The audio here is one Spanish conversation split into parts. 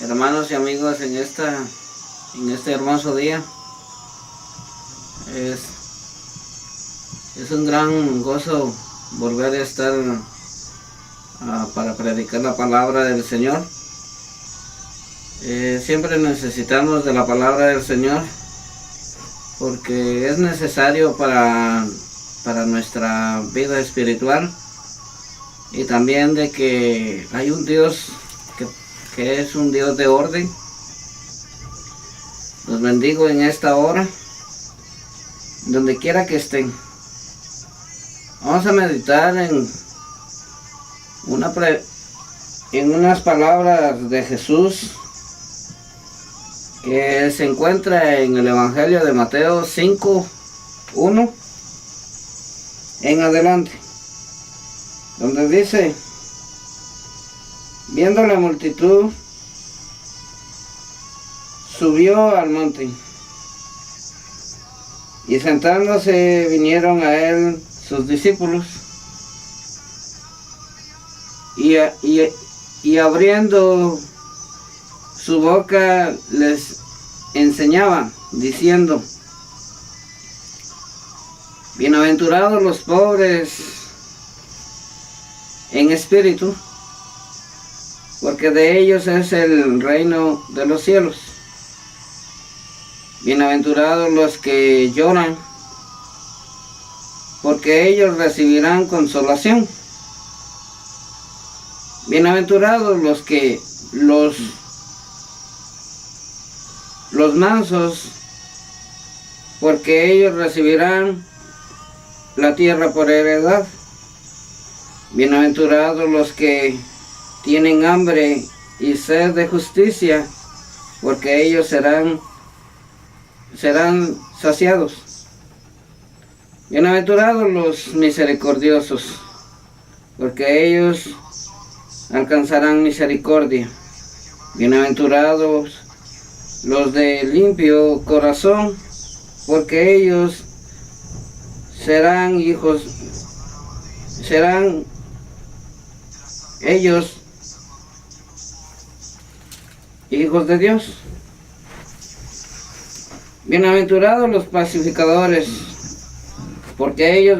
Hermanos y amigos, en este hermoso día es un gran gozo volver a estar para predicar la palabra del Señor. Siempre necesitamos de la palabra del Señor porque es necesario para nuestra vida espiritual, y también de que hay un Dios que es un Dios de orden. Los bendigo en esta hora, donde quiera que estén. Vamos a meditar en unas palabras de Jesús que se encuentra en el Evangelio de Mateo 5:1 en adelante, donde dice: viendo la multitud, subió al monte, y sentándose vinieron a él sus discípulos, y abriendo su boca les enseñaba, diciendo: bienaventurados los pobres en espíritu, porque de ellos es el reino de los cielos. Bienaventurados los que lloran, porque ellos recibirán consolación. Bienaventurados los mansos, porque ellos recibirán la tierra por heredad. Bienaventurados los que tienen hambre y sed de justicia, porque ellos serán saciados. Bienaventurados los misericordiosos, porque ellos alcanzarán misericordia. Bienaventurados los de limpio corazón, porque ellos serán hijos de Dios. Bienaventurados los pacificadores, porque ellos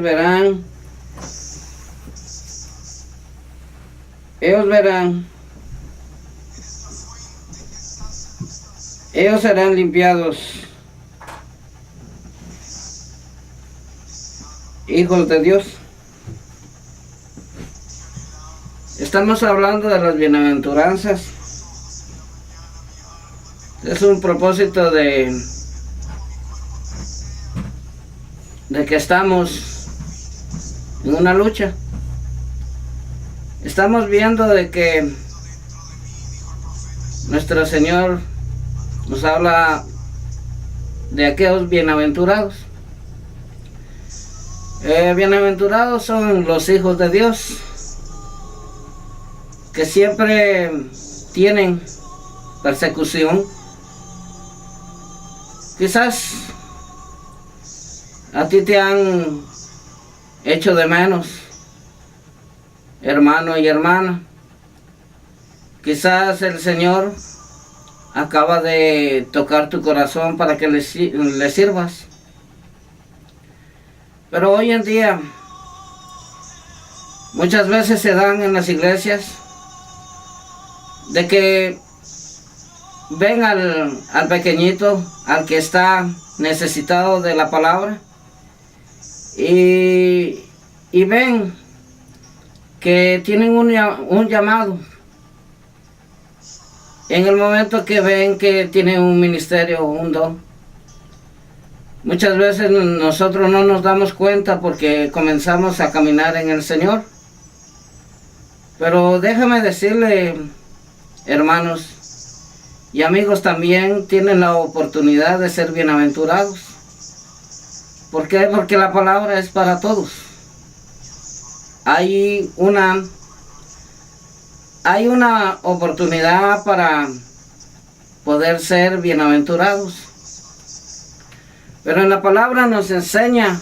serán limpiados hijos de Dios. Estamos hablando de las bienaventuranzas. Es un propósito de que estamos en una lucha. Estamos viendo de que nuestro Señor nos habla de aquellos bienaventurados. Bienaventurados son los hijos de Dios, que siempre tienen persecución. Quizás a ti te han hecho de menos, hermano y hermana. Quizás el Señor acaba de tocar tu corazón para que le sirvas. Pero hoy en día muchas veces se dan en las iglesias de que ven al pequeñito, al que está necesitado de la palabra, y ven que tienen un llamado. En el momento que ven que tienen un ministerio, un don, muchas veces nosotros no nos damos cuenta porque comenzamos a caminar en el Señor. Pero déjame decirle, hermanos y amigos, también tienen la oportunidad de ser bienaventurados. ¿Por qué? Porque la palabra es para todos. Hay una oportunidad para poder ser bienaventurados. Pero en la palabra nos enseña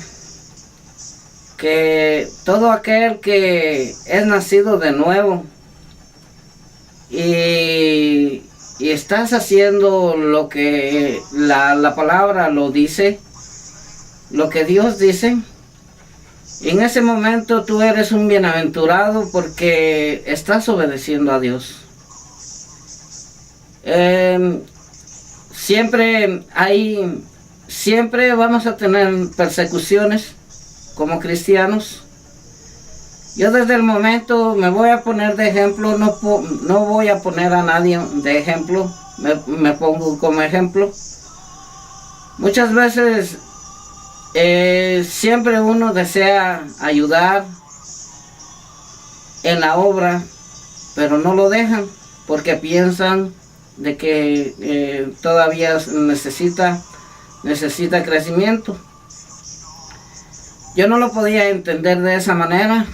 que todo aquel que es nacido de nuevo y si estás haciendo lo que la palabra lo dice, lo que Dios dice, en ese momento tú eres un bienaventurado porque estás obedeciendo a Dios. Siempre vamos a tener persecuciones como cristianos. Yo desde el momento me voy a poner de ejemplo, no voy a poner a nadie de ejemplo, me pongo como ejemplo. Muchas veces siempre uno desea ayudar en la obra, pero no lo dejan porque piensan de que todavía necesita crecimiento. Yo no lo podía entender de esa manera.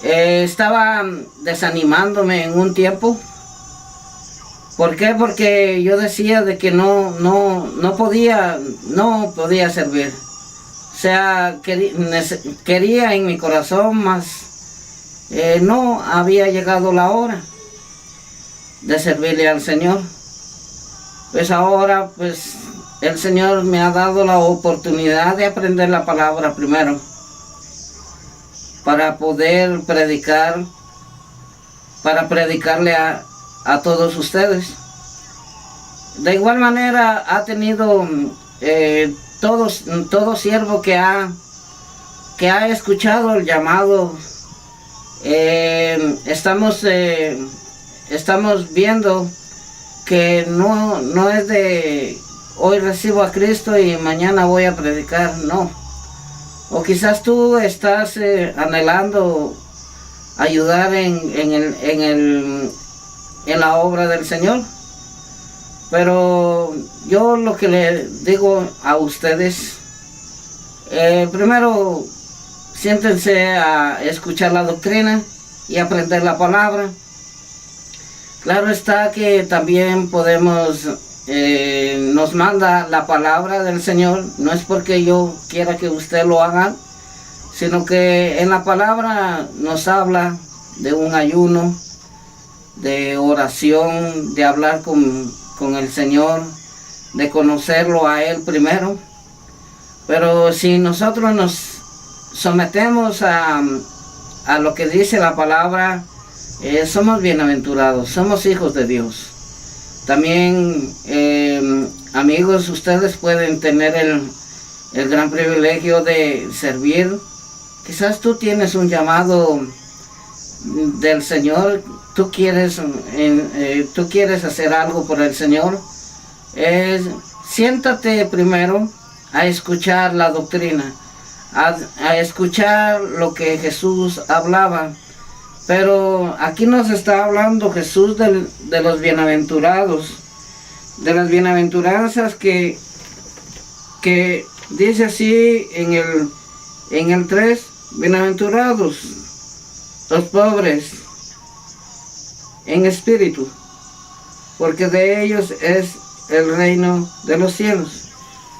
Estaba desanimándome en un tiempo. ¿Por qué? Porque yo decía de que no podía servir. O sea, quería en mi corazón, mas no había llegado la hora de servirle al Señor. Pues ahora, pues el Señor me ha dado la oportunidad de aprender la palabra primero, para poder predicarle a todos ustedes. De igual manera ha tenido todo siervo que ha escuchado el llamado. Estamos viendo que no es de hoy recibo a Cristo y mañana voy a predicar, no. O quizás tú estás anhelando ayudar en la obra del Señor. Pero yo lo que le digo a ustedes, primero siéntense a escuchar la doctrina y aprender la palabra. Claro está que también podemos, nos manda la palabra del Señor, no es porque yo quiera que usted lo haga, sino que en la palabra nos habla de un ayuno, de oración, de hablar con el Señor, de conocerlo a Él primero. Pero si nosotros nos sometemos a lo que dice la palabra, somos bienaventurados, somos hijos de Dios. También, amigos, ustedes pueden tener el gran privilegio de servir. Quizás tú tienes un llamado del Señor, tú quieres hacer algo por el Señor. Siéntate primero a escuchar la doctrina, a escuchar lo que Jesús hablaba. Pero aquí nos está hablando Jesús de los bienaventurados, de las bienaventuranzas que dice así en el 3, bienaventurados los pobres en espíritu, porque de ellos es el reino de los cielos.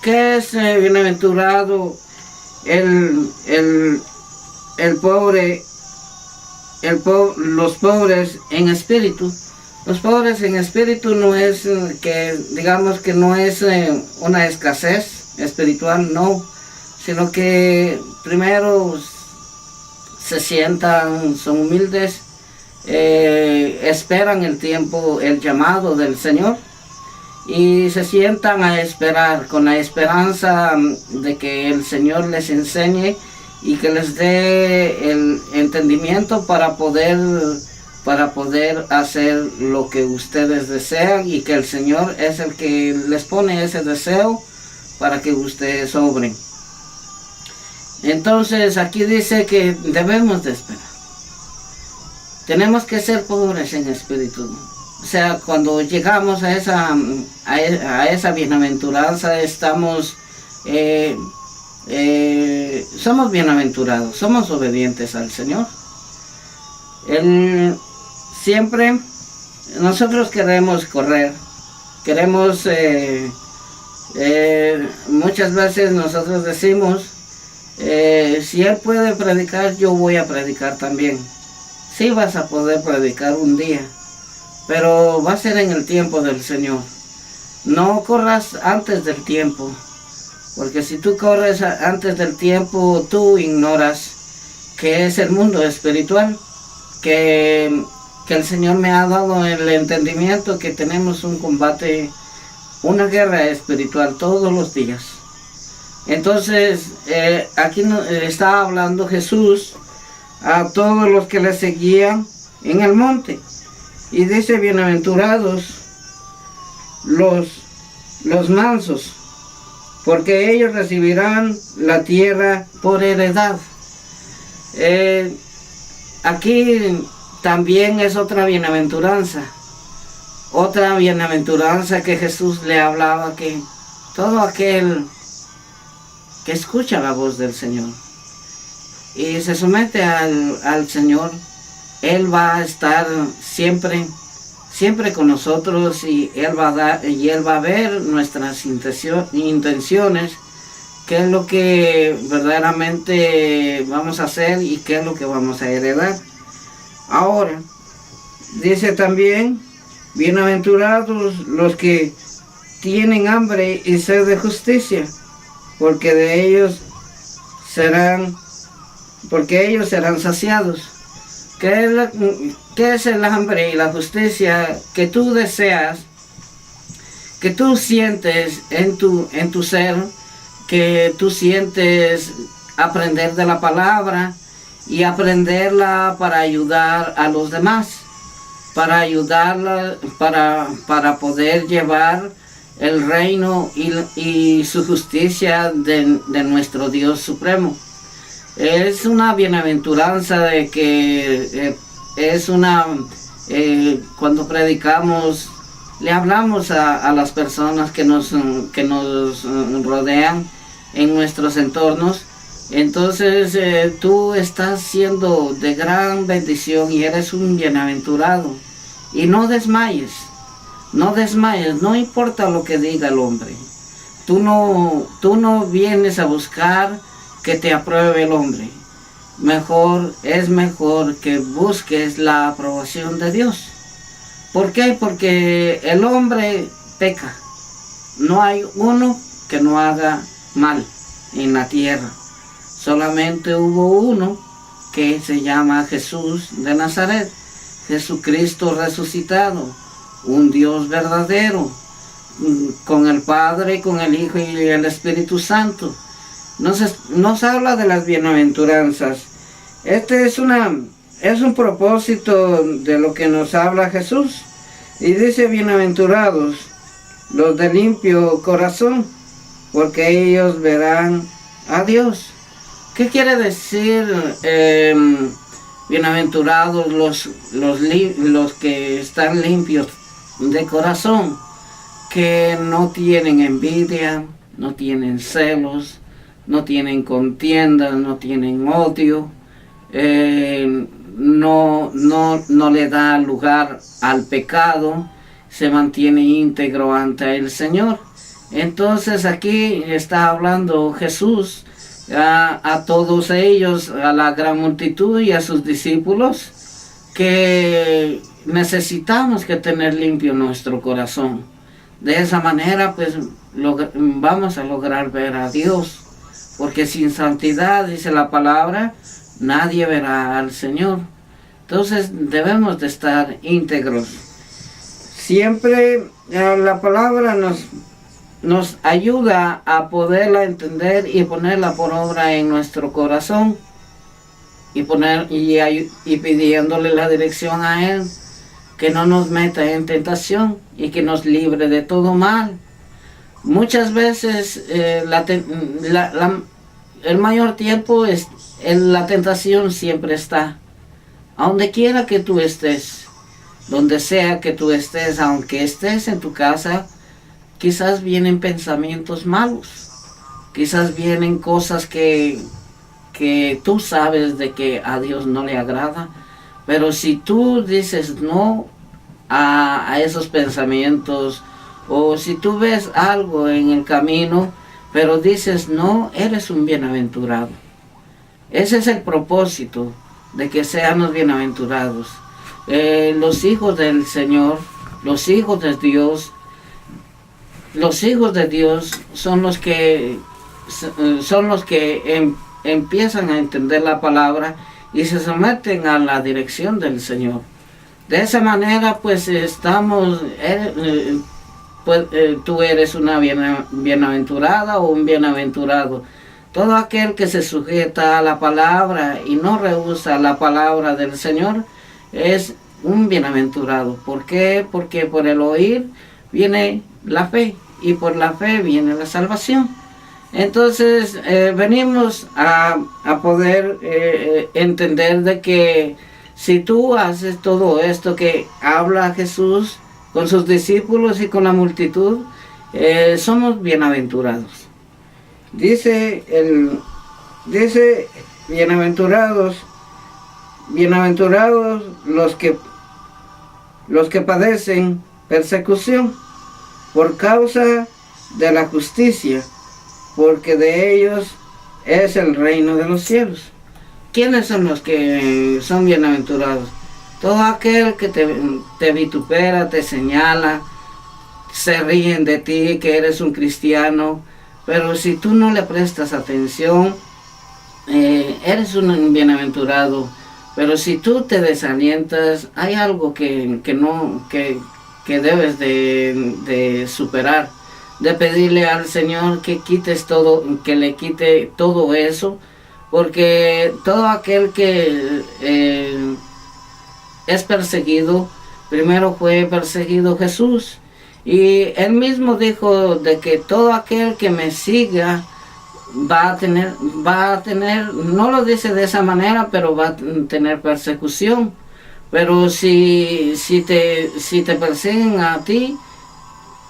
¿Qué es bienaventurado el pobre? Los pobres en espíritu. Los pobres en espíritu no es que, digamos que no es una escasez espiritual, no, sino que primero se sientan, son humildes, esperan el tiempo, el llamado del Señor, y se sientan a esperar con la esperanza de que el Señor les enseñe y que les dé el entendimiento para poder hacer lo que ustedes desean, y que el Señor es el que les pone ese deseo para que ustedes obren. Entonces aquí dice que debemos de esperar. Tenemos que ser pobres en espíritu. O sea, cuando llegamos a esa bienaventuranza, estamos somos bienaventurados, somos obedientes al Señor. Siempre nosotros queremos correr, queremos, muchas veces nosotros decimos, si Él puede predicar, yo voy a predicar también. Sí vas a poder predicar un día, pero va a ser en el tiempo del Señor. No corras antes del tiempo, porque si tú corres antes del tiempo, tú ignoras que es el mundo espiritual, que el Señor me ha dado el entendimiento que tenemos un combate, una guerra espiritual todos los días. Entonces, aquí está hablando Jesús a todos los que le seguían en el monte. Y dice, bienaventurados los mansos, porque ellos recibirán la tierra por heredad. Aquí también es otra bienaventuranza que Jesús le hablaba, que todo aquel que escucha la voz del Señor y se somete al Señor, Él va a estar siempre con nosotros, y Él va a ver nuestras intenciones, qué es lo que verdaderamente vamos a hacer y qué es lo que vamos a heredar. Ahora, dice también, bienaventurados los que tienen hambre y sed de justicia, porque ellos serán saciados. ¿Qué es el hambre y la justicia que tú deseas, que tú sientes en tu ser, que tú sientes aprender de la palabra y aprenderla para ayudar a los demás, para ayudarla, para poder llevar el reino y su justicia de nuestro Dios Supremo? Es una bienaventuranza de que cuando predicamos, le hablamos a las personas que nos rodean en nuestros entornos. Entonces tú estás siendo de gran bendición y eres un bienaventurado. Y no desmayes, no importa lo que diga el hombre. Tú no vienes a buscar que te apruebe el hombre. Es mejor que busques la aprobación de Dios. ¿Por qué? Porque el hombre peca. No hay uno que no haga mal en la tierra. Solamente hubo uno que se llama Jesús de Nazaret, Jesucristo resucitado, un Dios verdadero, con el Padre, con el Hijo y el Espíritu Santo. Nos habla de las bienaventuranzas. Este es un propósito de lo que nos habla Jesús. Y dice, bienaventurados los de limpio corazón, porque ellos verán a Dios. ¿Qué quiere decir bienaventurados los que están limpios de corazón? Que no tienen envidia, no tienen celos, no tienen contiendas, no tienen odio, no le da lugar al pecado, se mantiene íntegro ante el Señor. Entonces aquí está hablando Jesús a todos ellos, a la gran multitud y a sus discípulos, que necesitamos que tener limpio nuestro corazón. De esa manera pues vamos a lograr ver a Dios, porque sin santidad, dice la palabra, nadie verá al Señor. Entonces debemos de estar íntegros. Siempre la palabra nos ayuda a poderla entender y ponerla por obra en nuestro corazón, y pidiéndole la dirección a Él, que no nos meta en tentación y que nos libre de todo mal. Muchas veces el mayor tiempo la tentación siempre está, a donde quiera que tú estés, donde sea que tú estés, aunque estés en tu casa, quizás vienen pensamientos malos, quizás vienen cosas que tú sabes de que a Dios no le agrada, pero si tú dices no a esos pensamientos, o si tú ves algo en el camino, pero dices no, eres un bienaventurado. Ese es el propósito de que seamos bienaventurados. los hijos del Señor, los hijos de Dios, son los que empiezan a entender la palabra y se someten a la dirección del Señor. De esa manera, pues tú eres una bienaventurada o un bienaventurado. Todo aquel que se sujeta a la palabra y no rehúsa la palabra del Señor es un bienaventurado. ¿Por qué? Porque por el oír viene la fe y por la fe viene la salvación. Entonces venimos a poder entender de que si tú haces todo esto que habla Jesús con sus discípulos y con la multitud, somos bienaventurados. Dice bienaventurados los que padecen persecución por causa de la justicia, porque de ellos es el reino de los cielos. ¿Quiénes son los que son bienaventurados? Todo aquel que te vitupera, te señala, se ríen de ti, que eres un cristiano, pero si tú no le prestas atención, eres un bienaventurado. Pero si tú te desalientas, hay algo que debes de superar, de pedirle al Señor que le quite todo eso, porque todo aquel que es perseguido, primero fue perseguido Jesús, y él mismo dijo de que todo aquel que me siga va a tener, no lo dice de esa manera, pero va a tener persecución. Pero si te persiguen a ti,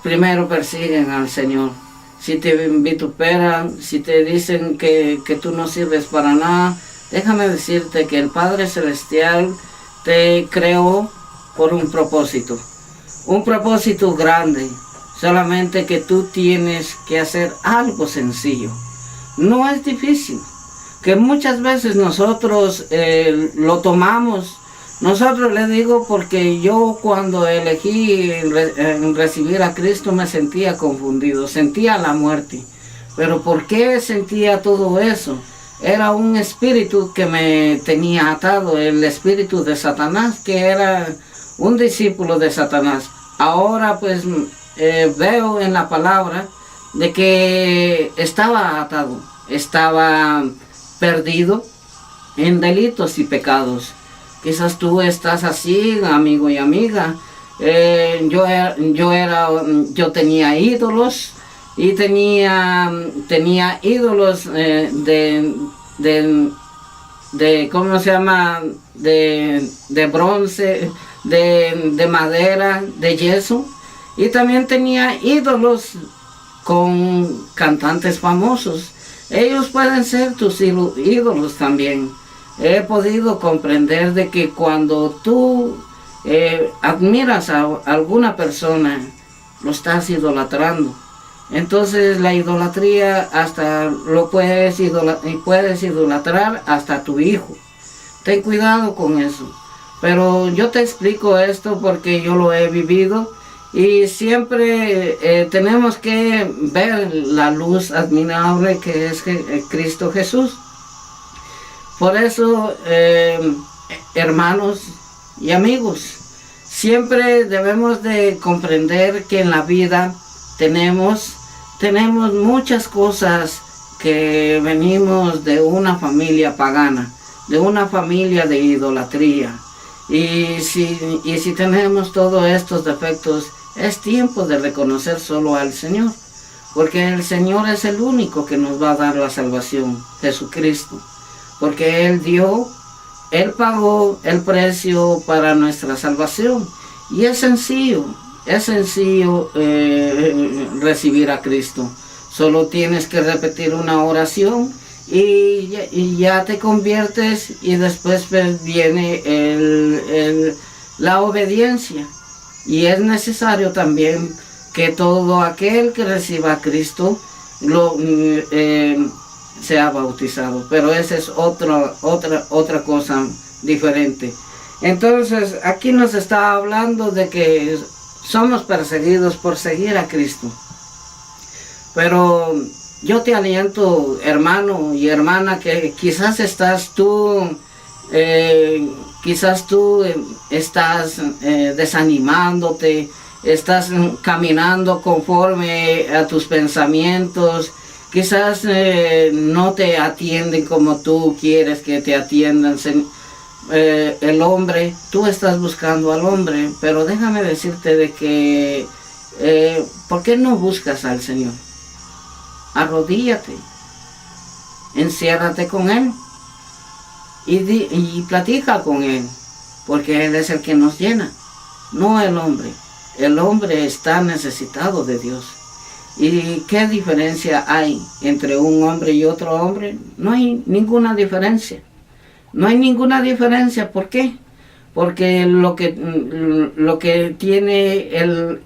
primero persiguen al Señor. Si te vituperan, si te dicen que tú no sirves para nada, déjame decirte que el Padre Celestial te creó por un propósito grande, solamente que tú tienes que hacer algo sencillo. No es difícil, que muchas veces nosotros lo tomamos. Nosotros, le digo, porque yo cuando elegí recibir a Cristo me sentía confundido, sentía la muerte. Pero ¿por qué sentía todo eso? Era un espíritu que me tenía atado, el espíritu de Satanás, que era un discípulo de Satanás. Ahora pues veo en la palabra de que estaba atado, estaba perdido en delitos y pecados. Quizás tú estás así, amigo y amiga. Yo tenía ídolos y tenía ídolos de ¿cómo se llama? De bronce, de madera, de yeso, y también tenía ídolos con cantantes famosos. Ellos pueden ser tus ídolos también. He podido comprender de que cuando tú admiras a alguna persona, lo estás idolatrando. Entonces la idolatría hasta puedes idolatrar hasta tu hijo. Ten cuidado con eso. Pero yo te explico esto porque yo lo he vivido, y siempre tenemos que ver la luz admirable que es Cristo Jesús. Por eso, hermanos y amigos, siempre debemos de comprender que en la vida tenemos muchas cosas que venimos de una familia pagana, de una familia de idolatría. Y si tenemos todos estos defectos, es tiempo de reconocer solo al Señor, porque el Señor es el único que nos va a dar la salvación, Jesucristo. Porque Él pagó el precio para nuestra salvación. Y es sencillo recibir a Cristo. Solo tienes que repetir una oración y ya te conviertes, y después viene la obediencia. Y es necesario también que todo aquel que reciba a Cristo sea bautizado, pero esa es otra cosa diferente. Entonces, aquí nos está hablando de que somos perseguidos por seguir a Cristo. Pero yo te aliento, hermano y hermana, que quizás estás tú, estás desanimándote, estás caminando conforme a tus pensamientos, quizás no te atienden como tú quieres que te atiendan. El hombre, tú estás buscando al hombre, pero déjame decirte de que, ¿por qué no buscas al Señor? Arrodíllate, enciérrate con Él y platica con Él, porque Él es el que nos llena, no el hombre. El hombre está necesitado de Dios. ¿Y qué diferencia hay entre un hombre y otro hombre? No hay ninguna diferencia. No hay ninguna diferencia. ¿Por qué? Porque lo que tiene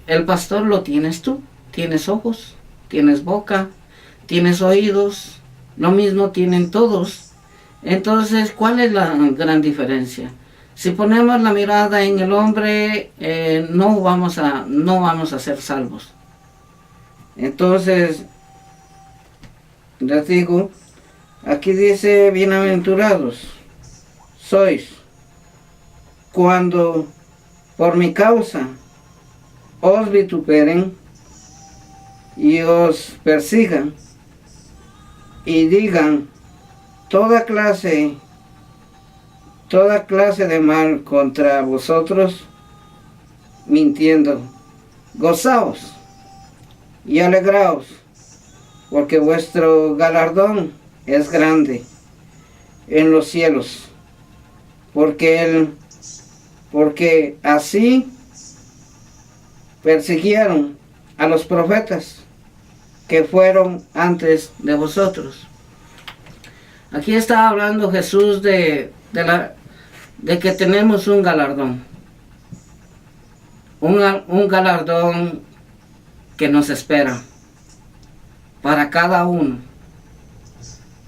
el pastor lo tienes tú. Tienes ojos, tienes boca, tienes oídos, lo mismo tienen todos. Entonces, ¿cuál es la gran diferencia? Si ponemos la mirada en el hombre, no vamos a ser salvos. Entonces, les digo, aquí dice, bienaventurados sois cuando por mi causa os vituperen y os persigan y digan toda clase de mal contra vosotros, mintiendo. Gozaos y alegraos, porque vuestro galardón es grande en los cielos, porque así persiguieron a los profetas que fueron antes de vosotros. Aquí está hablando Jesús de que tenemos un galardón. Un galardón que nos espera para cada uno.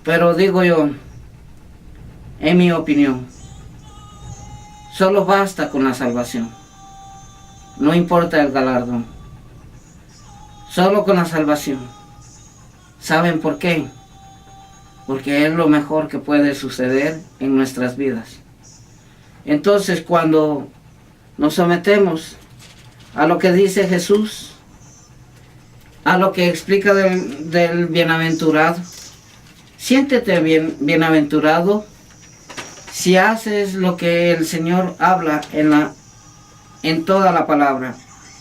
Pero digo yo, en mi opinión, solo basta con la salvación. No importa el galardón. Solo con la salvación. ¿Saben por qué? Porque es lo mejor que puede suceder en nuestras vidas. Entonces, cuando nos sometemos a lo que dice Jesús, a lo que explica del bienaventurado, siéntete bienaventurado si haces lo que el Señor habla en toda la palabra,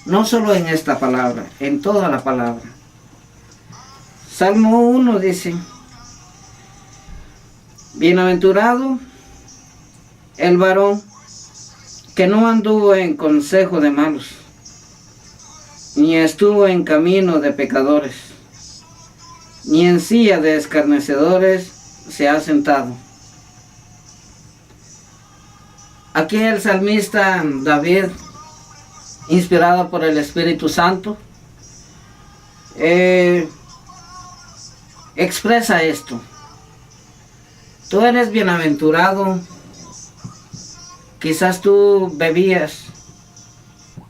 no solo en esta palabra, en toda la palabra. Salmo 1 dice, bienaventurado el varón que no anduvo en consejo de malos, ni estuvo en camino de pecadores, ni en silla de escarnecedores se ha sentado. Aquí el salmista David, inspirado por el Espíritu Santo, expresa esto. Tú eres bienaventurado. Quizás tú bebías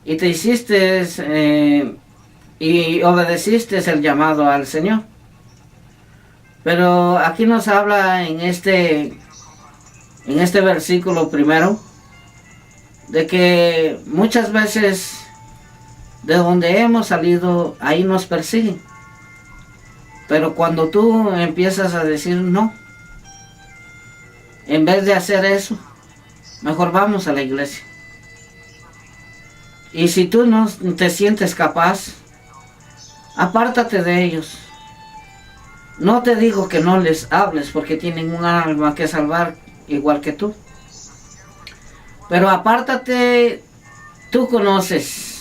y te hiciste y obedeciste el llamado al Señor. Pero aquí nos habla en este versículo primero de que muchas veces de donde hemos salido, ahí nos persiguen. Pero cuando tú empiezas a decir no, en vez de hacer eso, mejor vamos a la iglesia. Y si tú no te sientes capaz, apártate de ellos. No te digo que no les hables porque tienen un alma que salvar igual que tú. Pero apártate, tú conoces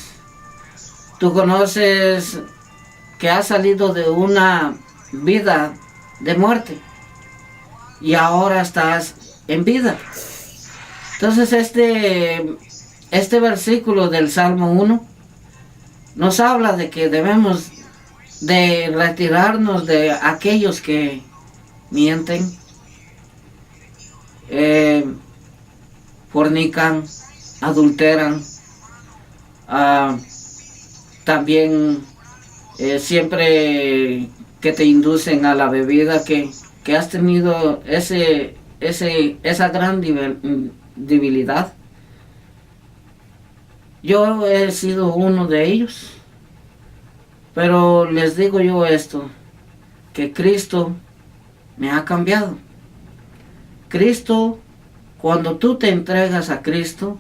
que has salido de una vida de muerte y ahora estás en vida. Entonces este versículo del Salmo 1 nos habla de que debemos de retirarnos de aquellos que mienten, fornican, adulteran, también siempre que te inducen a la bebida, que has tenido esa gran debilidad. Yo he sido uno de ellos, pero les digo yo esto, que Cristo me ha cambiado. Cristo, cuando tú te entregas a Cristo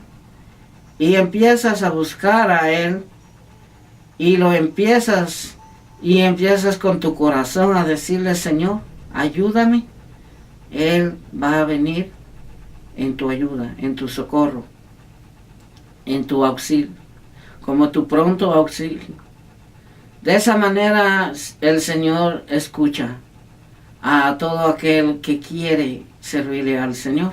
y empiezas a buscar a Él, y empiezas con tu corazón a decirle: Señor, ayúdame, Él va a venir en tu ayuda, en tu socorro, en tu auxilio, como tu pronto auxilio. De esa manera el Señor escucha a todo aquel que quiere servirle al Señor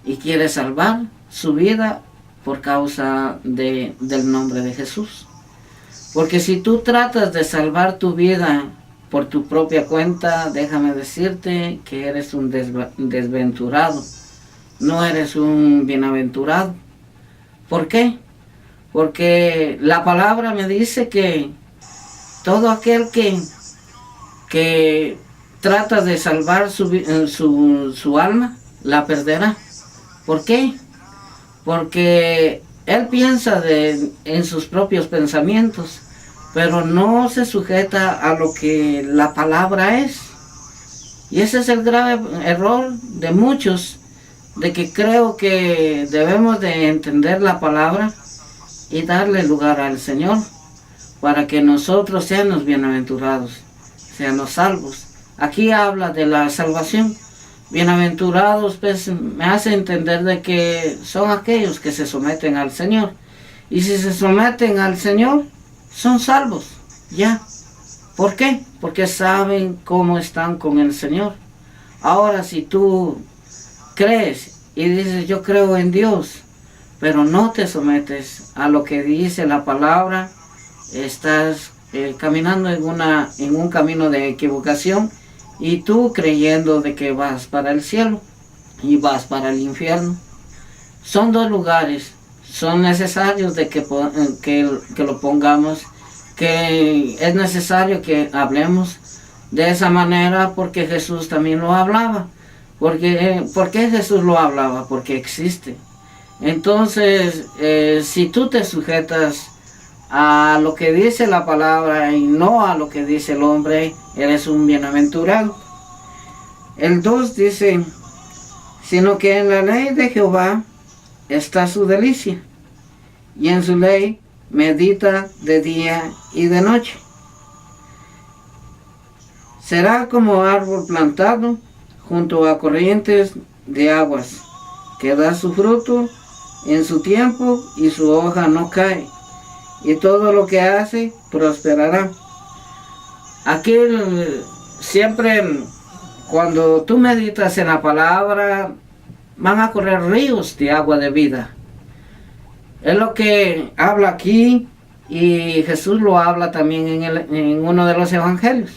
y quiere salvar su vida por causa del nombre de Jesús. Porque si tú tratas de salvar tu vida por tu propia cuenta, déjame decirte que eres un desventurado, no eres un bienaventurado. ¿Por qué? Porque la palabra me dice que todo aquel que trata de salvar su alma, la perderá. ¿Por qué? Porque él piensa en sus propios pensamientos, pero no se sujeta a lo que la palabra es. Y ese es el grave error de muchos, de que creo que debemos de entender la palabra y darle lugar al Señor, para que nosotros seamos bienaventurados, seamos salvos. Aquí habla de la salvación. Bienaventurados, pues me hace entender de que son aquellos que se someten al Señor. Y si se someten al Señor, son salvos, ya. ¿Por qué? Porque saben cómo están con el Señor. Ahora, si tú crees y dices: yo creo en Dios, pero no te sometes a lo que dice la palabra, estás caminando en un camino de equivocación, y tú creyendo de que vas para el cielo y vas para el infierno. Son dos lugares, son necesarios de que lo pongamos, que es necesario que hablemos de esa manera, porque Jesús también lo hablaba. ¿Por qué Jesús lo hablaba? Porque existe. Entonces, si tú te sujetas a lo que dice la palabra y no a lo que dice el hombre, eres un bienaventurado. El 2 dice: sino que en la ley de Jehová está su delicia, y en su ley medita de día y de noche. Será como árbol plantado junto a corrientes de aguas, que da su fruto en su tiempo y su hoja no cae, y todo lo que hace prosperará. Aquí siempre, cuando tú meditas en la palabra, van a correr ríos de agua de vida. Es lo que habla aquí, y Jesús lo habla también en uno de los evangelios.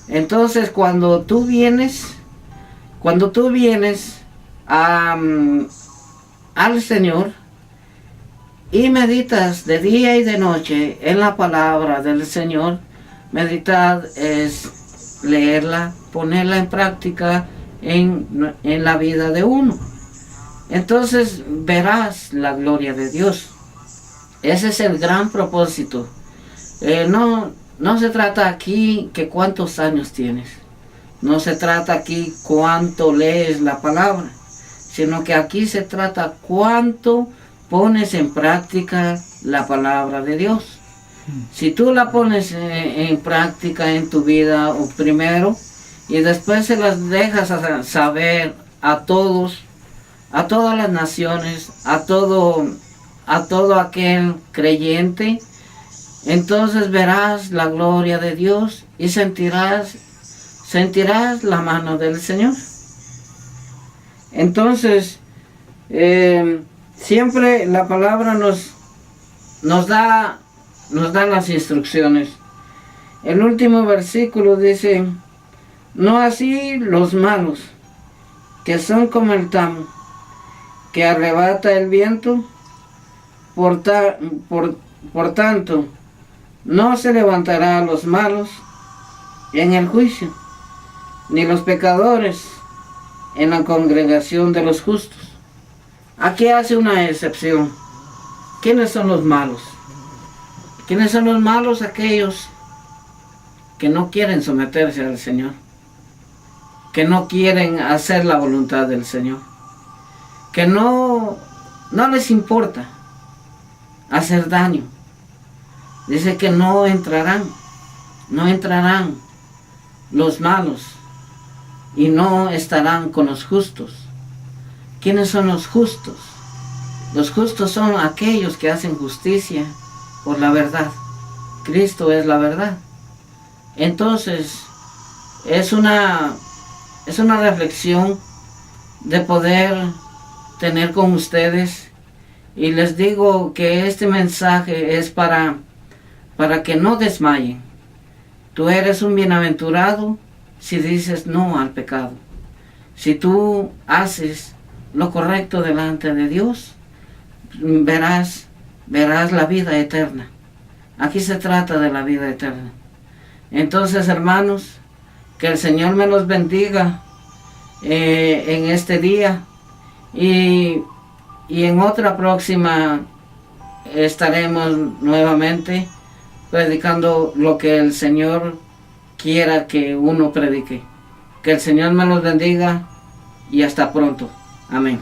Entonces, cuando tú vienes al Señor y meditas de día y de noche en la palabra del Señor, meditar es leerla, ponerla en práctica en la vida de uno. Entonces verás la gloria de Dios. Ese es el gran propósito. No se trata aquí que cuántos años tienes. No se trata aquí cuánto lees la palabra, sino que aquí se trata cuánto pones en práctica la palabra de Dios. Si tú la pones en práctica en tu vida primero, y después se las dejas saber a todos, a todas las naciones, a todo aquel creyente, entonces verás la gloria de Dios y sentirás la mano del Señor. Entonces, siempre la palabra nos da las instrucciones. El último versículo dice: no así los malos, que son como el tamo, que arrebata el viento. Por tanto, no se levantará a los malos en el juicio, ni los pecadores en la congregación de los justos. Aquí hace una excepción. ¿Quiénes son los malos? ¿Quiénes son los malos? Aquellos que no quieren someterse al Señor, que no quieren hacer la voluntad del Señor, que no les importa hacer daño. Dice que no entrarán los malos y no estarán con los justos. ¿Quiénes son los justos? Los justos son aquellos que hacen justicia por la verdad. Cristo es la verdad. Entonces, es una reflexión de poder tener con ustedes, y les digo que este mensaje es para que no desmayen. Tú eres un bienaventurado si dices no al pecado. Si tú haces lo correcto delante de Dios, verás la vida eterna. Aquí se trata de la vida eterna. Entonces, hermanos, que el Señor me los bendiga en este día, y en otra próxima estaremos nuevamente predicando lo que el Señor quiera que uno predique. Que el Señor me los bendiga y hasta pronto. Amén.